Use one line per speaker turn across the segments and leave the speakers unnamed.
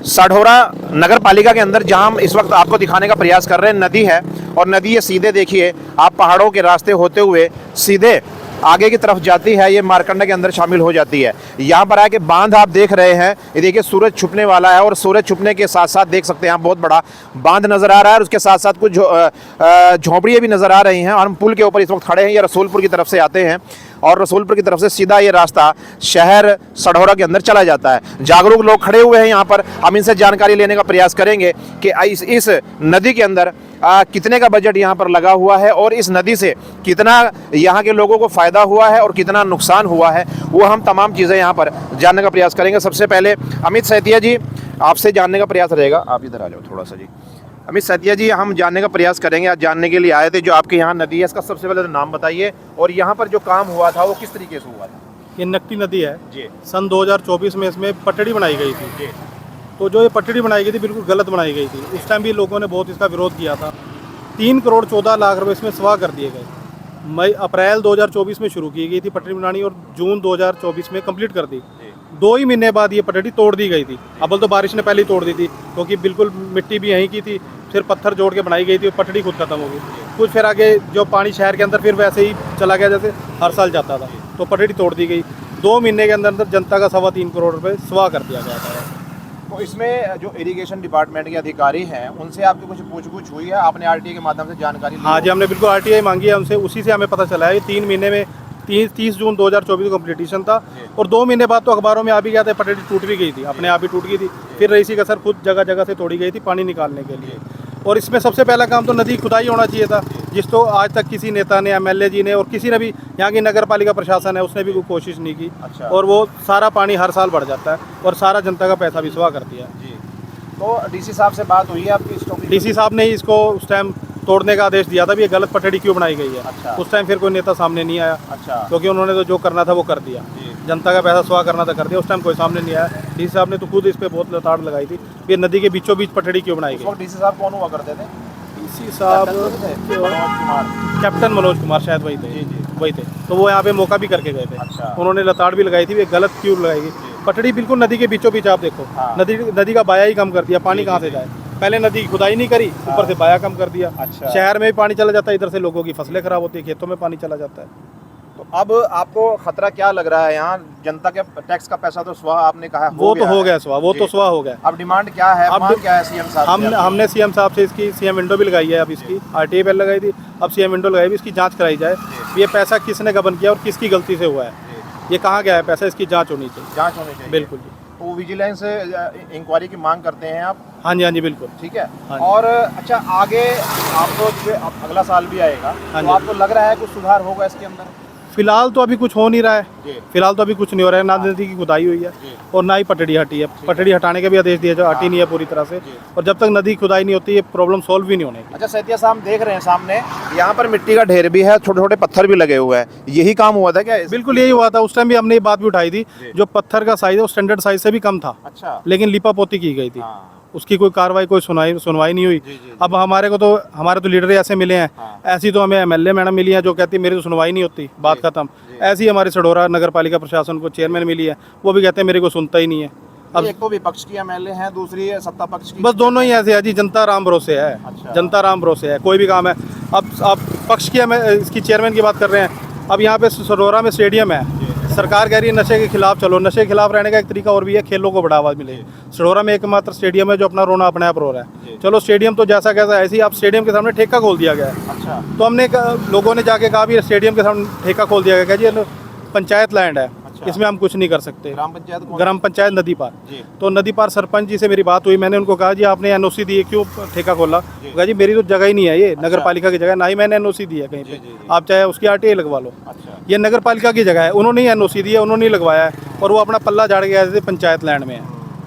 साढौरा नगर पालिका के अंदर जहां हम इस वक्त आपको दिखाने का प्रयास कर रहे हैं, नदी है और नदी ये सीधे देखिए आप पहाड़ों के रास्ते होते हुए सीधे आगे की तरफ जाती है, ये मारकंडा के अंदर शामिल हो जाती है। यहाँ पर आके बांध आप देख रहे हैं, ये देखिए सूरज छुपने वाला है और सूरज छुपने के साथ साथ देख सकते हैं आप बहुत बड़ा बांध नज़र आ रहा है और उसके साथ साथ कुछ झोंपड़ियाँ भी नज़र आ रही हैं। और हम पुल के ऊपर इस वक्त खड़े हैं, ये रसूलपुर की तरफ से आते हैं और रसूलपुर की तरफ से सीधा ये रास्ता शहर साढौरा के अंदर चला जाता है। जागरूक लोग खड़े हुए हैं यहाँ पर, हम इनसे जानकारी लेने का प्रयास करेंगे कि इस नदी के अंदर कितने का बजट यहाँ पर लगा हुआ है और इस नदी से कितना यहाँ के लोगों को फ़ायदा हुआ है और कितना नुकसान हुआ है, वो हम तमाम चीज़ें यहाँ पर जानने का प्रयास करेंगे। सबसे पहले अमित सैतिया जी, आपसे जानने का प्रयास रहेगा, आप इधर आ जाओ थोड़ा सा जी। अमित सैतिया जी, हम जानने का प्रयास करेंगे, आज जानने के लिए आए थे जो आपके यहाँ नदी है, इसका सबसे पहले तो नाम बताइए और यहाँ पर जो काम हुआ था वो किस तरीके से हुआ था?
ये नकटी नदी है
जी।
सन 2024 में इसमें पटड़ी बनाई गई थी
जी।
तो जो ये पटड़ी बनाई गई थी बिल्कुल गलत बनाई गई थी। उस टाइम भी लोगों ने बहुत इसका विरोध किया था। 3 करोड़ 14 लाख रुपए इसमें स्वाह कर दिए गए। अप्रैल 2024 में शुरू की गई थी पटड़ी बनानी और जून 2024 में कंप्लीट कर दी। 2 ही महीने बाद ये पटड़ी तोड़ दी गई थी। अब तो बारिश ने पहले ही तोड़ दी थी क्योंकि बिल्कुल मिट्टी भी यहीं की थी, फिर पत्थर जोड़ के बनाई गई थी और पटड़ी खुद खत्म हो गई। कुछ फिर आगे जो पानी शहर के अंदर फिर वैसे ही चला गया जैसे हर साल जाता था, तो पटड़ी तोड़ दी गई। 2 महीने के अंदर अंदर जनता का 3.25 करोड़ रुपए स्वाह कर दिया गया था।
तो इसमें जो इरिगेशन डिपार्टमेंट के अधिकारी हैं उनसे आपकी कुछ पूछ हुई है? आपने आरटीआई के माध्यम से जानकारी ली?
हाँ जी, हमने बिल्कुल आरटीआई मांगी है उनसे, उसी से हमें पता चला है कि 3 महीने में 30 जून 2024 को कम्प्लीटेशन था और 2 महीने बाद तो अखबारों में आ भी गया था, पटड़ी टूट भी गई थी, अपने आप ही टूट गई थी। फिर रईसी कसर खुद जगह जगह से तोड़ी गई थी पानी निकालने के लिए। और इसमें सबसे पहला काम तो नदी खुदाई होना चाहिए था, जिस तो आज तक किसी नेता ने, एमएलए जी ने और किसी ने भी, यहाँ की नगर पालिका प्रशासन है उसने भी कोई कोशिश नहीं की।
अच्छा।
और वो सारा पानी हर साल बढ़ जाता है और सारा जनता का पैसा भी स्वाह कर दिया।
जी। तो डीसी साहब से बात हुई है आपकी इस टॉपिक?
डीसी साहब ने इसको उस टाइम तोड़ने का आदेश दिया था भी ये गलत पटड़ी क्यों बनाई गई है।
अच्छा।
उस टाइम फिर कोई नेता सामने नहीं आया।
अच्छा।
क्योंकि उन्होंने तो जो करना था वो कर दिया, जनता का पैसा स्वाह करना था कर दिया। उस टाइम कोई सामने नहीं आया। डीसी साहब ने तो खुद इस पे बहुत लताड़ लगाई थी, ये नदी के बीचों बीच पटड़ी क्यों बनाई गई।
डीसी साहब कौन हुआ करते थे?
डीसी साहब कैप्टन मनोज कुमार शायद वही थे। वही थे, तो वो यहाँ पे मौका भी करके गए थे।
अच्छा।
उन्होंने लताड़ भी लगाई थी, ये गलत क्यों लगाई गई। पटड़ी बिल्कुल नदी के बीचों बीच, आप देखो।
हाँ।
नदी का बाया ही कम कर दिया, पानी कहाँ से जाए। पहले नदी की खुदाई नहीं करी, ऊपर से बाया कम कर दिया।
अच्छा।
शहर में भी पानी चला जाता है, इधर से लोगों की फसलें खराब होती है, खेतों में पानी चला जाता है।
तो अब आपको खतरा क्या लग रहा है? यहाँ जनता के टैक्स का पैसा तो स्वाह आपने कहा
वो तो हो गया स्वाह, वो तो स्वाह हो गया।
अब डिमांड क्या है?
अब
मांग क्या है सीएम साहब से?
हमने सीएम साहब से इसकी सीएम विंडो भी लगाई है, अब इसकी आरटीआई पहले लगाई थी, अब सीएम विंडो लगाई, इसकी जांच कराई जाए। ये पैसा किसने गबन किया और किसकी गलती से हुआ है, ये कहाँ गया है पैसा, इसकी जाँच होनी चाहिए।
जाँच होनी चाहिए,
बिल्कुल जी।
तो विजिलेंस इंक्वायरी की मांग करते हैं आप?
हाँ जी, हाँ जी, बिल्कुल।
ठीक है।
हाँ।
और अच्छा, आगे आपको अगला साल भी आएगा,
हाँ
तो
जी।
आपको लग रहा है कुछ सुधार होगा इसके अंदर?
फिलहाल तो अभी कुछ हो नहीं रहा है,
जी।
फिलहाल तो अभी कुछ नहीं हो रहा है। ना नदी की खुदाई हुई है
जी।
और ना ही पटड़ी हटी है। पटड़ी हटाने के भी आदेश दिए, जो हटी नहीं है पूरी तरह से। और जब तक नदी खुदाई नहीं होती ये प्रॉब्लम सॉल्व भी नहीं होने की।
अच्छा सैतिया साहब, देख रहे हैं सामने यहाँ पर मिट्टी का ढेर भी है, छोटे छोटे पत्थर भी लगे हुए हैं, यही काम हुआ था क्या?
बिल्कुल यही हुआ था। उस टाइम भी हमने ये बात भी उठाई थी, जो पत्थर का साइज है वो स्टैंडर्ड साइज से भी कम था।
अच्छा।
लेकिन लिपापोती की गई थी।
हाँ।
उसकी कोई कार्रवाई, कोई सुनवाई नहीं हुई। अब हमारे तो लीडर ऐसे मिले हैं।
हाँ।
ऐसी तो हमें एमएलए मैडम मिली हैं जो कहती है मेरी तो सुनवाई नहीं होती, बात खत्म। ऐसी हमारे साढौरा नगर पालिका प्रशासन को चेयरमैन मिली है, वो भी कहते हैं मेरे को सुनता ही नहीं है।
अब एक तो विपक्ष की एमएलए हैं, दूसरी है सत्ता पक्ष की।
बस दोनों ही ऐसे है जी, जनता राम भरोसे है।
अच्छा।
जनता राम भरोसे है, कोई भी काम है। अब आप पक्ष की इसकी चेयरमैन की बात कर रहे हैं। अब यहाँ पे साढौरा में स्टेडियम है, सरकार कह रही है नशे के खिलाफ चलो। नशे के खिलाफ रहने का एक तरीका और भी है, खेलों को बढ़ावा मिले। साढौरा में एकमात्र स्टेडियम है जो अपना रोना अपने आप रो रहा है। चलो स्टेडियम तो जैसा कैसा, ऐसे ही आप स्टेडियम के सामने ठेका खोल दिया गया है।
अच्छा।
तो हमने लोगों ने जाके कहा भी स्टेडियम के सामने ठेका खोल दिया गया, जी पंचायत लैंड है, इसमें हम कुछ नहीं कर सकते। ग्राम पंचायत नदी पार। तो नदी पार सरपंच जी से मेरी बात हुई, मैंने उनको कहा जी आपने एनओसी दी है, क्यों ठेका खोला? कहा जी मेरी तो जगह ही नहीं है, ये नगर पालिका की जगह, ना ही मैंने एनओसी दी है कहीं पे, आप चाहे उसकी आरटीआई लगवा लो। ये नगर पालिका की जगह है, उन्होंने ही एनओसी दी है, उन्होंने ही लगवाया है और वो अपना पल्ला झाड़ गया जैसे पंचायत लैंड में है।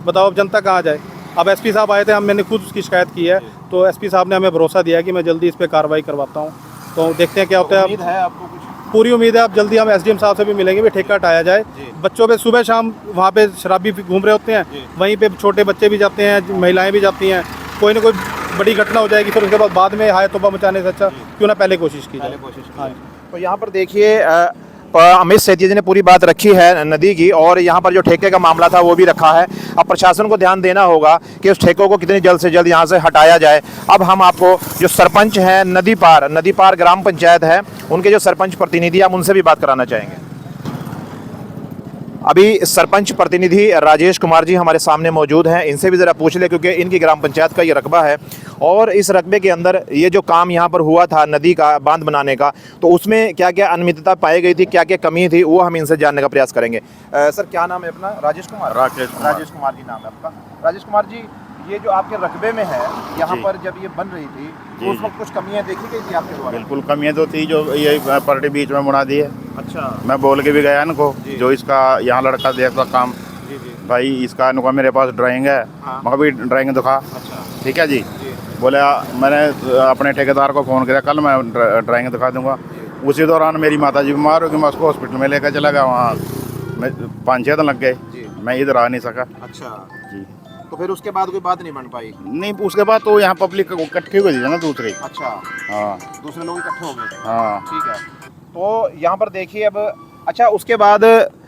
बताओ अब जनता कहाँ जाए? अब एसपी साहब आए थे, मैंने खुद उसकी शिकायत की है, तो एसपी साहब ने हमें भरोसा दिया कि मैं जल्दी इस पर कार्रवाई करवाता हूँ। तो देखते हैं क्या होता है। पूरी उम्मीद है, अब जल्दी हम एसडीएम साहब से भी मिलेंगे, भी ठेका हटाया जाए। बच्चों पे सुबह शाम वहाँ पे शराबी घूम रहे होते हैं, वहीं पे छोटे बच्चे भी जाते हैं, महिलाएं भी जाती हैं, कोई ना कोई बड़ी घटना हो जाएगी, फिर उसके बाद में हाय तौबा मचाने से अच्छा क्यों ना पहले कोशिश की जाए।
हाँ। तो यहाँ पर देखिए अमित सेठी जी ने पूरी बात रखी है नदी की, और यहाँ पर जो ठेके का मामला था वो भी रखा है। अब प्रशासन को ध्यान देना होगा कि उस ठेकों को कितनी जल्द से जल्द यहाँ से हटाया जाए। अब हम आपको जो सरपंच हैं नदी पार ग्राम पंचायत है, उनके जो सरपंच प्रतिनिधि, हम उनसे भी बात कराना चाहेंगे। अभी सरपंच प्रतिनिधि राजेश कुमार जी हमारे सामने मौजूद हैं, इनसे भी ज़रा पूछ ले, क्योंकि इनकी ग्राम पंचायत का ये रकबा है और इस रकबे के अंदर ये जो काम यहाँ पर हुआ था नदी का बांध बनाने का, तो उसमें क्या क्या अनियमितता पाई गई थी, क्या क्या कमी थी, वो हम इनसे जानने का प्रयास करेंगे। सर क्या नाम है अपना? राजेश कुमार राजेश कुमार जी नाम है आपका। राजेश कुमार जी, ये जो आपके रकबे में है यहाँ पर जब ये बन रही थी तो उस वक्त कुछ कमियाँ देखी गई थी आपके द्वारा?
बिल्कुल कमियाँ तो थी, जो ये पार्टी बीच में मुड़ा दी है।
अच्छा,
मैं बोल के भी गया इनको, जो इसका यहाँ लड़का देखता काम,
जी जी,
भाई इसका इनको मेरे पास ड्राइंग है,
हाँ।
मैं भी ड्राइंग दिखा।
अच्छा
ठीक है जी।
जी,
बोले मैंने अपने ठेकेदार को फ़ोन किया, कल मैं ड्राइंग दिखा दूंगा। उसी दौरान मेरी माता जी बीमार हो गई, मैं उसको हॉस्पिटल में लेकर चला गया। वहाँ मैं 5-6 दिन लग गए,
जी।
मैं इधर आ नहीं सका
अच्छा,
जी।
तो फिर उसके बाद कोई बात नहीं बन पाई?
नहीं, उसके बाद तो यहाँ पब्लिक इकट्ठी हो गई थी ना दूसरी।
अच्छा,
हाँ
दूसरे लोग इकट्ठे हो गए?
हाँ।
ठीक है, तो यहाँ पर देखिए अब। अच्छा, उसके बाद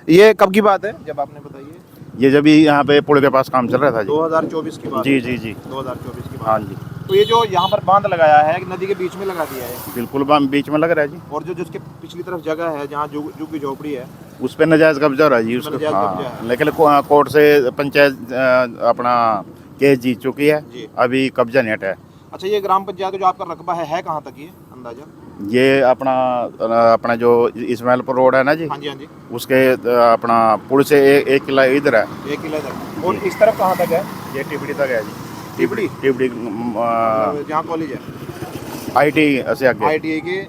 ये कब की बात है जब आपने बताइए?
ये जब भी यहाँ पे पुल के पास काम चल रहा था जी।
2024 की बात
जी
है?
जी जी
2024 की बात।
हाँ जी,
तो ये जो यहाँ पर बांध लगाया है नदी के बीच में लगा दिया है,
बिल्कुल बीच में लग रहा है जी।
और जो जिसके पिछली तरफ जगह है जहाँ जो की झोपड़ी है,
उस पर नजायज कब्जा हो रहा है जी उसको।
नाजायज कब्जा
हाँ,
है।
लेकिन कोर्ट से पंचायत अपना केस जीत चुकी है
जी।
अभी कब्जा नहीं हटा है।
अच्छा, ये ग्राम पंचायत का जो आपका रकबा है कहाँ तक ये अंदाजा?
ये अपना जो इस्माइलपुर रोड है ना जी,
हाँ जी, हाँ जी,
उसके अपना पुल से एक किला इधर है।
1 किला तक। और इस तरफ कहाँ तक है?
ये टिपड़ी तक है जी।
टिपड़ी?
टिपड़ी
जहाँ कॉलेज है,
IT से आगे।
ITI के,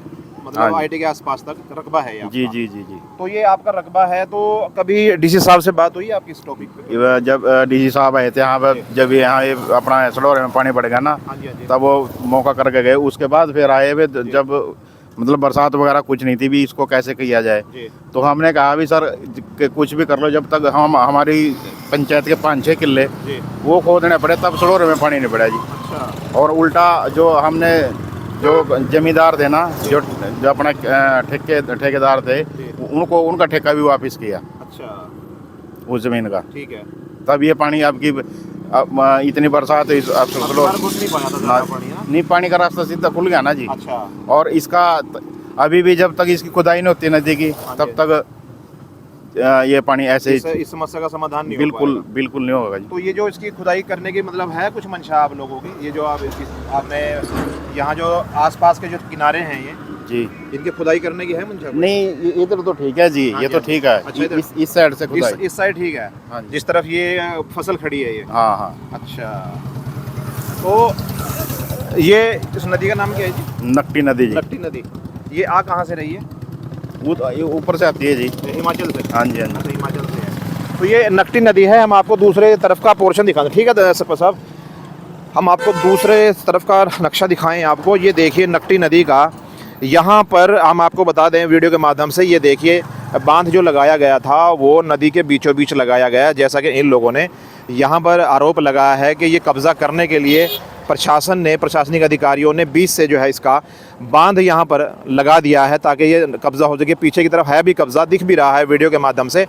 हाँ
मतलब
जी।
ITI के आसपास तक रकबा है यहाँ?
जी जी जी जी।
तो ये आपका रकबा है, तो कभी डीसी साहब से बात हुई आपकी इस टॉपिक पे?
जब DC साहब आए थे यहाँ पर, जब यहाँ ये अपना सड़ोरे में पानी बढ़ गया ना,
हाँ जी, हाँ जी,
तब वो मौका करके गए। उसके बाद फिर आए हुए जब मतलब बरसात वगैरह कुछ नहीं थी भी, इसको कैसे किया जाए।
जी।
तो हमने कहा भी सर कि कुछ भी कर लो, जब तक हमारी पंचायत के 5-6 किले
जी।
वो खोदने पड़े तब सड़ोरे में पानी नहीं पड़ा जी।
अच्छा,
और उल्टा जो हमने जो जमींदार थे ना, जो अपना ठेकेदार थे, उनको उनका ठेका भी वापस किया
अच्छा,
उस ज़मीन का।
ठीक है।
तब ये पानी आपकी इतनी बरसात हुई, अब
बार घुस नहीं पाया था ज़्यादा पानी ना?
नहीं, पानी का रास्ता सीधा खुल गया ना जी।
अच्छा,
और इसका अभी भी जब तक इसकी खुदाई नहीं होती नदी की, तब तक ये पानी ऐसे ही
इस समस्या का समाधान नहीं हो
बिल्कुल
पाएगा।
बिल्कुल नहीं होगा जी।
तो ये जो इसकी खुदाई करने की मतलब है कुछ मंशा आप लोगों की, ये जो आपने यहाँ जो आसपास के जो किनारे हैं ये
जी,
इनकी खुदाई करने की है मंशा?
नहीं इधर तो ठीक है जी,
हाँ
ये
जी,
तो
हाँ।
ठीक है।
अच्छा, इधर?
इस साइड से खुदाई।
इस साइड ठीक है,
हाँ जी।
जिस तरफ ये फसल खड़ी है ये?
हाँ हाँ।
अच्छा, तो ये इस नदी का नाम क्या है जी?
नकटी नदी जी।
नकटी नदी। ये आ कहाँ से रही है?
ये ऊपर से आती है जी।
हिमाचल से?
हाँ जी, हाँ जी।
अच्छा, हिमाचल से है। तो ये नकटी नदी है, हम आपको दूसरे तरफ का पोर्शन दिखाते हैं। ठीक है सरपंच साहब, हम आपको दूसरे तरफ का नक्शा दिखाएं आपको। ये देखिए नकटी नदी का, यहाँ पर हम आपको बता दें वीडियो के माध्यम से, ये देखिए बांध जो लगाया गया था वो नदी के बीचों बीच लगाया गया, जैसा कि इन लोगों ने यहाँ पर आरोप लगाया है कि ये कब्ज़ा करने के लिए प्रशासन ने, प्रशासनिक अधिकारियों ने बीच से जो है इसका बांध यहाँ पर लगा दिया है ताकि ये कब्ज़ा हो सके। पीछे की तरफ है भी कब्ज़ा, दिख भी रहा है वीडियो के माध्यम से।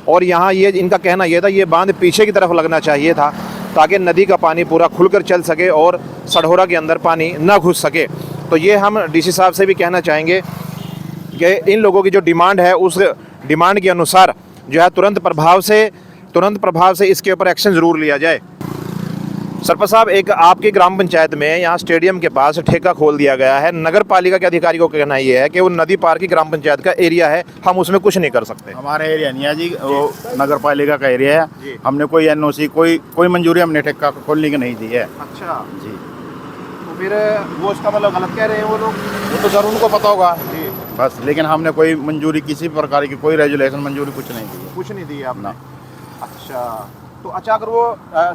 और यहाँ ये इनका कहना ये था ये बांध पीछे की तरफ लगना चाहिए था ताकि नदी का पानी पूरा खुलकर चल सके और सढौरा के अंदर पानी न घुस सके। तो ये हम डीसी साहब से भी कहना चाहेंगे कि इन लोगों की जो डिमांड है उस डिमांड के अनुसार जो है तुरंत प्रभाव से इसके ऊपर एक्शन ज़रूर लिया जाए। सरपंच साहब, एक आपकी ग्राम पंचायत में यहाँ स्टेडियम के पास ठेका खोल दिया गया है। नगर पालिका के अधिकारी को कहना ये है कि वो नदी पार की ग्राम पंचायत का एरिया है, हम उसमें कुछ नहीं कर सकते।
हमारा एरिया नहीं है जी, वो नगर पालिका का एरिया है।
जी।
हमने कोई NOC कोई मंजूरी हमने ठेका खोलने की नहीं दी है।
अच्छा,
जी,
तो फिर वो इसका मतलब गलत कह रहे हैं वो लोग?
वो तो सर उनको पता होगा
जी,
बस, लेकिन हमने कोई मंजूरी किसी प्रकार की कोई रेजुलेशन मंजूरी कुछ नहीं दी है।
कुछ नहीं दी आपने?
ना।
अच्छा, तो अच्छा अगर वो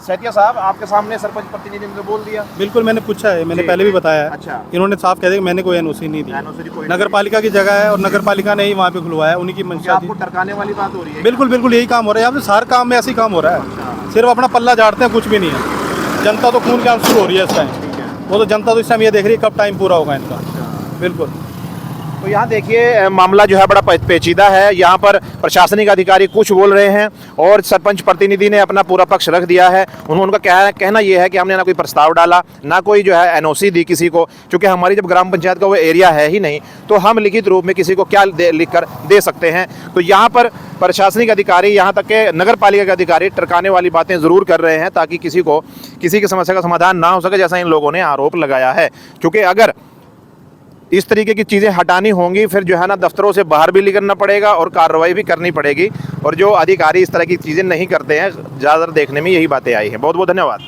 सेठिया साहब आपके सामने सरपंच प्रतिनिधि ने तो बोल दिया? बिल्कुल, मैंने पूछा है, मैंने जी। पहले भी बताया है। अच्छा, इन्होंने साफ कह दिया कि मैंने कोई NOC नहीं दी।
NOC कोई
नगर पालिका की जगह है और नगर पालिका ने ही वहाँ पे खुलवाया, उन्हीं की
क्या
मंशा थी।
आपको टरकाने वाली बात हो रही है?
बिल्कुल बिल्कुल यही काम हो रहा है, यहाँ पे सारे काम में ऐसे ही काम हो रहा है।
अच्छा,
सिर्फ अपना पल्ला झाड़ते हैं, कुछ भी नहीं है। जनता तो खून के आंसू हो रही है इस टाइम।
ठीक है।
वो तो जनता तो इस टाइम ये देख रही है कब टाइम पूरा होगा इनका।
अच्छा,
बिल्कुल।
तो यहाँ देखिए मामला जो है बड़ा पेचीदा है। यहाँ पर प्रशासनिक अधिकारी कुछ बोल रहे हैं और सरपंच प्रतिनिधि ने अपना पूरा पक्ष रख दिया है। उनका कहना यह है कि हमने ना कोई प्रस्ताव डाला, ना कोई जो है एनओसी दी किसी को, क्योंकि हमारी जब ग्राम पंचायत का वो एरिया है ही नहीं तो हम लिखित रूप में किसी को क्या लिख कर दे सकते हैं। तो यहाँ पर प्रशासनिक अधिकारी, यहाँ तक के नगर पालिका के अधिकारी टरकाने वाली बातें ज़रूर कर रहे हैं ताकि किसी की समस्या का समाधान ना हो सके, जैसा इन लोगों ने आरोप लगाया है। क्योंकि अगर इस तरीके की चीज़ें हटानी होंगी फिर जो है ना दफ्तरों से बाहर भी निकलना पड़ेगा और कार्रवाई भी करनी पड़ेगी। और जो अधिकारी इस तरह की चीज़ें नहीं करते हैं, ज़्यादातर देखने में यही बातें आई हैं। बहुत बहुत धन्यवाद।